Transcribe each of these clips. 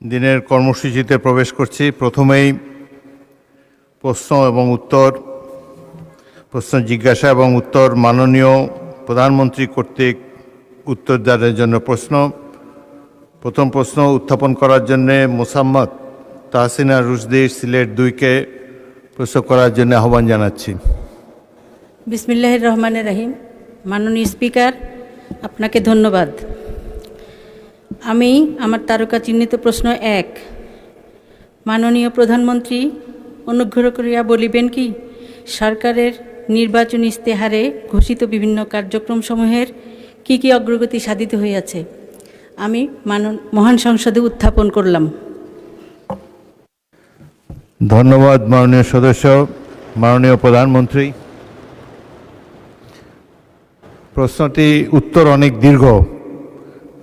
দিনের কর্মসূচিতে প্রবেশ করছি। প্রথমেই প্রশ্ন জিজ্ঞাসা এবং উত্তর মাননীয় প্রধানমন্ত্রী কর্তৃক উত্তরদানের জন্য প্রশ্ন। প্রথম প্রশ্ন উত্থাপন করার জন্য মোসাম্মদ তাহসিনা রুশদি সিলেট 2-কে প্রশ্ন করার জন্য আহ্বান জানাচ্ছি। বিসমিল্লাহির রহমানির রহিম। মাননীয় স্পিকার, আপনাকে ধন্যবাদ। আমি আমার তারকা চিহ্নিত প্রশ্ন 1, মাননীয় প্রধানমন্ত্রী অনুগ্রহ করিয়া বলিবেন কি সরকারের নির্বাচনী ইশতেহারে ঘোষিত বিভিন্ন কার্যক্রমসমূহের কি অগ্রগতি সাধিত হইয়াছে? আমি মহান সংসদে উত্থাপন করলাম। ধন্যবাদ মাননীয় সদস্য। মাননীয় প্রধানমন্ত্রী, প্রশ্নটি উত্তর অনেক দীর্ঘ,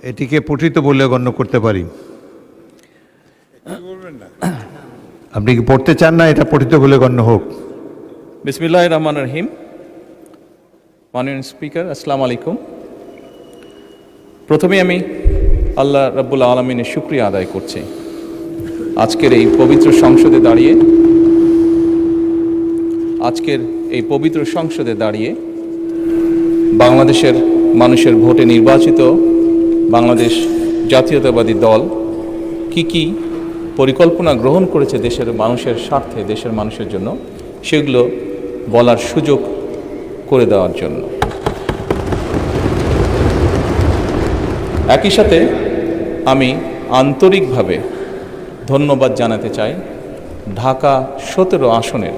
এটিকে পঠিত বলে গণ্য করতে পারি। আপনি কি পড়তে চান না এটা পঠিত বলে গণ্য হোক? বিসমিল্লাহির রহমানির রহিম। মাননীয় স্পিকার, আসসালামু আলাইকুম। প্রথমে আমি আল্লাহ রাব্বুল আলামিনের শুকরিয়া আদায় করছি আজকের এই পবিত্র সংসদে দাঁড়িয়ে বাংলাদেশের মানুষের ভোটে নির্বাচিত বাংলাদেশ জাতীয়তাবাদী দল কি পরিকল্পনা গ্রহণ করেছে দেশের মানুষের স্বার্থে, দেশের মানুষের জন্য, সেগুলো বলার সুযোগ করে দেওয়ার জন্য। একই সাথে আমি আন্তরিকভাবে ধন্যবাদ জানাতে চাই ঢাকা 17 আসনের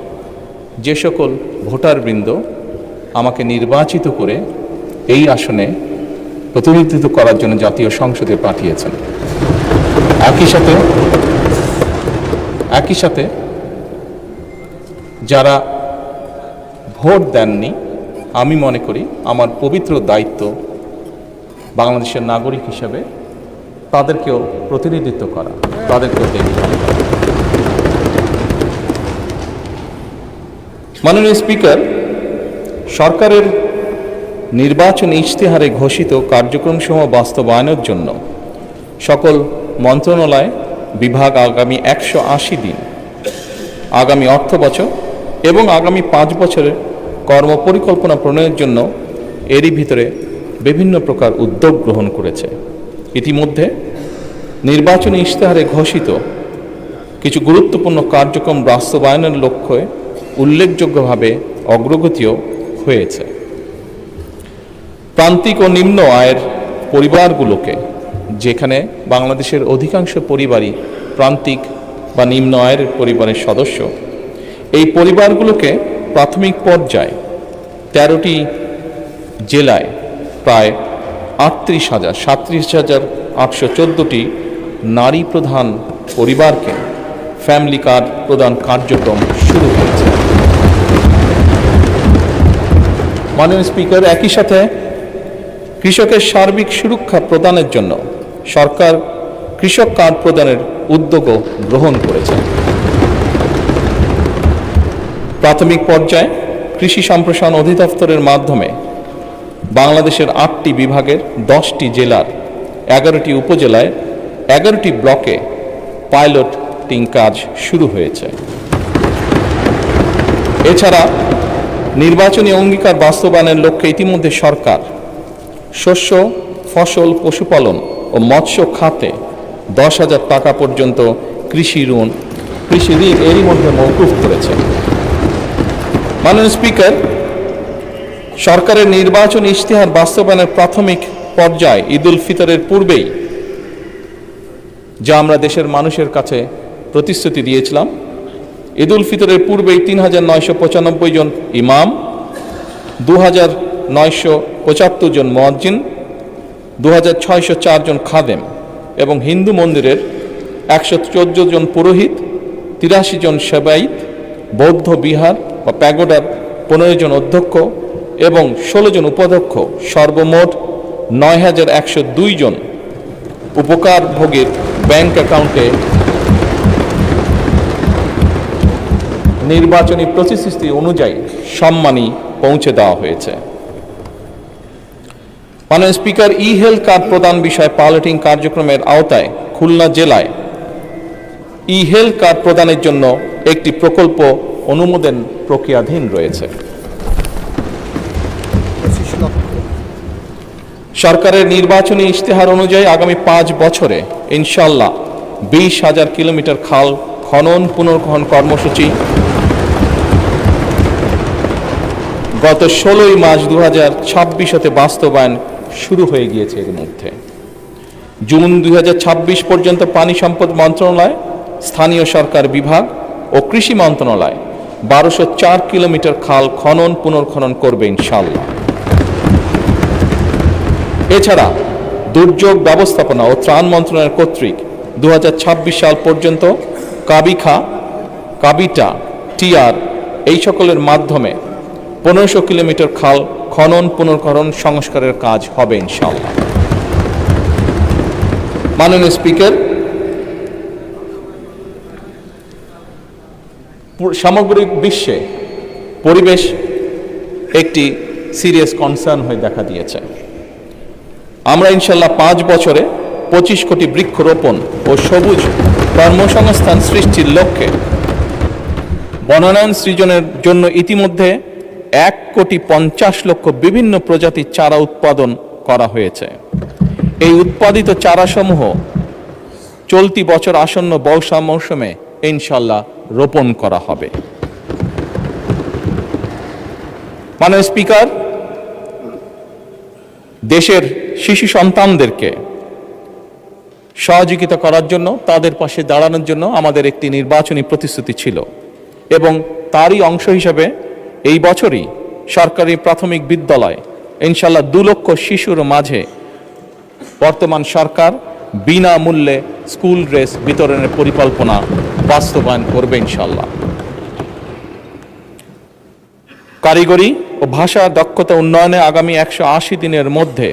যে সকল ভোটারবৃন্দ আমাকে নির্বাচিত করে এই আসনে প্রতিনিধিত্ব করার জন্য জাতীয় সংসদে পাঠিয়েছেন। একই সাথে যারা ভোট দেননি, আমি মনে করি আমার পবিত্র দায়িত্ব বাংলাদেশের নাগরিক হিসেবে তাদেরকেও প্রতিনিধিত্ব করা, তাদেরকেও দেখতে হবে। মাননীয় স্পিকার, সরকারের নির্বাচনী ইশতেহারে ঘোষিত কার্যক্রমসমূহ বাস্তবায়নের জন্য সকল মন্ত্রণালয় বিভাগ আগামী 180 দিন, আগামী অর্থ বছর এবং আগামী 5 বছরের কর্মপরিকল্পনা প্রণয়নের জন্য এরই ভিতরে বিভিন্ন প্রকার উদ্যোগ গ্রহণ করেছে। ইতিমধ্যে নির্বাচনী ইশতেহারে ঘোষিত কিছু গুরুত্বপূর্ণ কার্যক্রম বাস্তবায়নের লক্ষ্যে উল্লেখযোগ্যভাবে অগ্রগতিও হয়েছে। প্রান্তিক ও নিম্ন আয়ের পরিবারগুলোকে, যেখানে বাংলাদেশের অধিকাংশ পরিবারই প্রান্তিক বা নিম্ন আয়ের পরিবারের সদস্য, এই পরিবারগুলোকে প্রাথমিক পর্যায়ে 13টি জেলায় প্রায় 37,814টি নারী প্রধান পরিবারকে ফ্যামিলি কার্ড প্রদান কার্যক্রম শুরু হয়েছে। মাননীয় স্পিকার, একই সাথে কৃষকের সার্বিক সুরক্ষা প্রদানের জন্য সরকার কৃষক কার্ড প্রদানের উদ্যোগও গ্রহণ করেছে। প্রাথমিক পর্যায়ে কৃষি সম্প্রসারণ অধিদপ্তরের মাধ্যমে বাংলাদেশের 8টি বিভাগের 10টি জেলার 11টি উপজেলায় 11টি ব্লকে পাইলটিং কাজ শুরু হয়েছে। এছাড়া নির্বাচনী অঙ্গীকার বাস্তবায়নের লক্ষ্যে ইতিমধ্যে সরকার শস্য, ফসল, পশুপালন ও মৎস্য খাতে 10,000 টাকা পর্যন্ত কৃষি ঋণ এরই মধ্যে মওকুফ করেছে। মাননীয় স্পিকার, সরকারের নির্বাচনী ইশতেহার বাস্তবায়নের প্রাথমিক পর্যায়ে ঈদ উল ফিতরের পূর্বেই যা আমরা দেশের মানুষের কাছে প্রতিশ্রুতি দিয়েছিলাম, ঈদ উল ফিতরের পূর্বেই 3,995 জন ইমাম, 2,975 জন মুয়াজ্জিন, 2,604 জন খাদেম এবং হিন্দু মন্দিরের 114 জন পুরোহিত, 83 জন সেবায়িত, বৌদ্ধ বিহার বা প্যাগোডার 15 জন অধ্যক্ষ এবং 16 জন উপাধ্যক্ষ, সর্বমোট 9,102 জন উপকারভোগীর ব্যাংক অ্যাকাউন্টে নির্বাচনী প্রতিশ্রুতি অনুযায়ী সম্মানী পৌঁছে দেওয়া হয়েছে। মাননীয় স্পিকার, ই হেলথ কার্ড প্রদান বিষয়ে পাইলটিং কার্যক্রমের আওতায় খুলনা জেলায় ই হেলথ কার্ড প্রদানের জন্য একটি প্রকল্প অনুমোদন প্রক্রিয়াধীন রয়েছে। সরকারের নির্বাচনী ইশতেহার অনুযায়ী আগামী 5 বছরে ইনশাল্লাহ 20,000 কিলোমিটার খাল খনন পুনর্খনন কর্মসূচি গত 16 মার্চ 2026 হতে বাস্তবায়ন শুরু হয়ে গিয়েছে। এর মধ্যে জুন 2026 পর্যন্ত পানি সম্পদ মন্ত্রণালয়, স্থানীয় সরকার বিভাগ ও কৃষি মন্ত্রণালয় 1204 কিলোমিটার খাল খনন পুনর্খনন করবে ইনশাল্লাহ। এছাড়া দুর্যোগ ব্যবস্থাপনা ও ত্রাণ মন্ত্রণালয় কর্তৃক 2026 সাল পর্যন্ত কাবিখা, কাবিটা, টিআর এই সকলের মাধ্যমে 1500 কিলোমিটার খাল খনন পুনর্খনন সংস্কারের কাজ হবে ইনশাআল্লাহ। মাননীয় স্পিকার, সামগ্রিক বিশ্বে পরিবেশ একটি সিরিয়াস কনসার্ন হয়ে দেখা দিয়েছে। আমরা ইনশাল্লাহ 5 বছরে 25 কোটি বৃক্ষরোপণ ও সবুজ কর্মসংস্থান সৃষ্টির লক্ষ্যে বনায়ন সৃজনের জন্য ইতিমধ্যে 1,50,00,000 বিভিন্ন প্রজাতির চারা উৎপাদন করা হয়েছে। এই উৎপাদিত চারাসমূহ চলতি বছর আসন্ন বর্ষা মৌসুমে ইনশাল্লাহ রোপণ করা হবে। মাননীয় স্পিকার, দেশের শিশু সন্তানদেরকে সহযোগিতা করার জন্য, তাদের পাশে দাঁড়ানোর জন্য আমাদের একটি নির্বাচনী প্রতিশ্রুতি ছিল এবং তারই অংশ হিসেবে এই বছরই সরকারি প্রাথমিক বিদ্যালয় ইনশাল্লাহ 2 লক্ষ শিশুর মাঝে বর্তমান সরকার বিনামূল্যে স্কুল ড্রেস বিতরণের পরিকল্পনা বাস্তবায়ন করবে ইনশাল্লাহ। কারিগরি ও ভাষা দক্ষতা উন্নয়নে আগামী 180 দিনের মধ্যে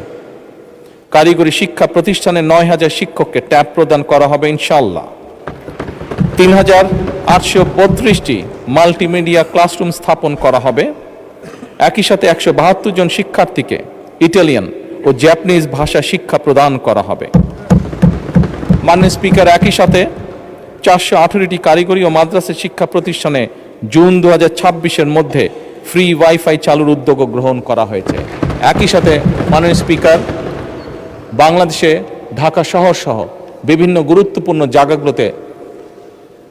কারিগরি শিক্ষা প্রতিষ্ঠানে 9,000 শিক্ষককে ট্যাব প্রদান করা হবে ইনশাল্লাহ। 3,832টি মাল্টিমিডিয়া ক্লাসরুম স্থাপন করা হবে। একই সাথে 172 জন শিক্ষার্থীকে ইটালিয়ান ও জাপানিজ ভাষা শিক্ষা প্রদান করা হবে। মাননীয় স্পিকার, একই সাথে 418টি কারিগরি ও মাদ্রাসা শিক্ষা প্রতিষ্ঠানে জুন 2026-এর মধ্যে ফ্রি ওয়াইফাই চালুর উদ্যোগ গ্রহণ করা হয়েছে। একই সাথে মাননীয় স্পিকার, বাংলাদেশে ঢাকা শহর সহ বিভিন্ন গুরুত্বপূর্ণ জায়গাগুলোতে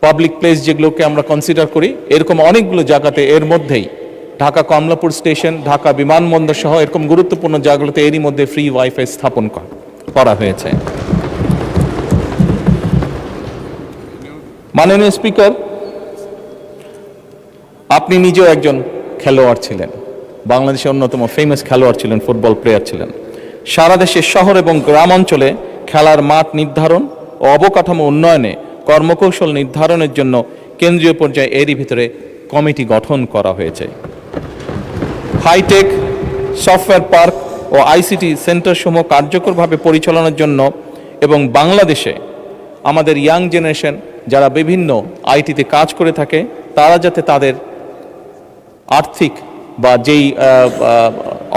পাবলিক প্লেস যেগুলোকে আমরা কনসিডার করি, এরকম অনেকগুলো জায়গাতে এর মধ্যেই ঢাকা কমলাপুর স্টেশন, ঢাকা বিমানবন্দর সহ এরকম গুরুত্বপূর্ণ জায়গাগুলোতে এরই মধ্যে ফ্রি ওয়াইফাই স্থাপন করা হয়েছে। মাননীয় স্পিকার, আপনি নিজেও একজন খেলোয়াড় ছিলেন, বাংলাদেশের অন্যতম ফেমাস খেলোয়াড় ছিলেন, ফুটবল প্লেয়ার ছিলেন। সারা দেশের শহর এবং গ্রাম অঞ্চলে খেলার মাঠ নির্ধারণ ও অবকাঠামো উন্নয়নে কর্মকৌশল নির্ধারণের জন্য কেন্দ্রীয় পর্যায়ে এরই ভিতরে কমিটি গঠন করা হয়েছে। হাইটেক সফটওয়্যার পার্ক ও আইসিটি সেন্টারসমূহ কার্যকরভাবে পরিচালনার জন্য এবং বাংলাদেশে আমাদের ইয়াং জেনারেশন যারা বিভিন্ন আইটিতে কাজ করে থাকে, তারা যাতে তাদের আর্থিক বা যেই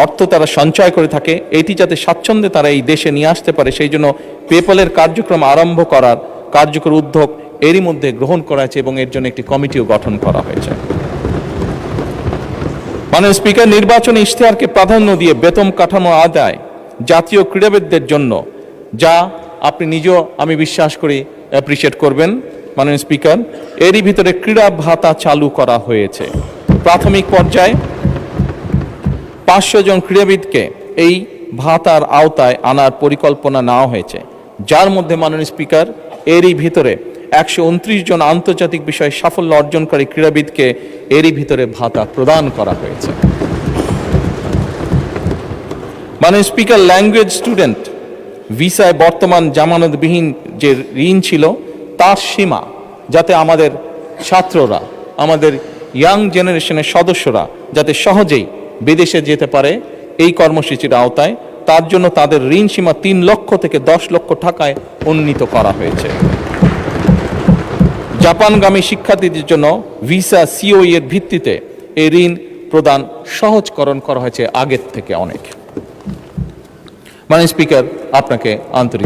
অর্থ তারা সঞ্চয় করে থাকে, এটি যাতে স্বাচ্ছন্দ্যে তারা এই দেশে নিয়ে আসতে পারে, সেই জন্য পেপ্যালের কার্যক্রম আরম্ভ করার কার্যকর উদ্যোগ এরই মধ্যে গ্রহণ করা হয়েছে এবং এর জন্য একটি কমিটিও গঠন করা হয়েছে। মাননীয় স্পিকার, নির্বাচনী ইশতেহারকে প্রাধান্য দিয়ে বেতন কাঠামো আদায় জাতীয় ক্রীড়াবিদদের জন্য, যা আপনি নিজেও আমি বিশ্বাস করি অ্যাপ্রিসিয়েট করবেন মাননীয় স্পিকার, এরই ভিতরে ক্রীড়া ভাতা চালু করা হয়েছে। প্রাথমিক পর্যায়ে 500 জন ক্রীড়াবিদকে এই ভাতার আওতায় আনার পরিকল্পনা নেওয়া হয়েছে, যার মধ্যে মাননীয় স্পিকার এরই ভিতরে 129 জন আন্তর্জাতিক বিষয়ে সাফল্য অর্জনকারী ক্রীড়াবিদকে এরই ভিতরে ভাতা প্রদান করা হয়েছে। মাননীয় স্পিকার, ল্যাঙ্গুয়েজ স্টুডেন্ট ভিসায় বর্তমান জামানতবিহীন যে ঋণ ছিল তার সীমা যাতে আমাদের ছাত্ররা, আমাদের ইয়াং জেনারেশনের সদস্যরা যাতে সহজেই বিদেশে যেতে পারে এই কর্মসূচির আওতায়, তার জন্য তাদের ঋণ সীমা 3 লক্ষ থেকে 10 লক্ষ টাকায় উন্নীত করা হয়েছে। জাপানগামী শিক্ষার্থীদের জন্য ভিসা সিওই এর ভিত্তিতে এই ঋণ প্রদান সহজকরণ করা হয়েছে আগের থেকে অনেক। মাননীয় স্পিকার, আপনাকে আন্তরিক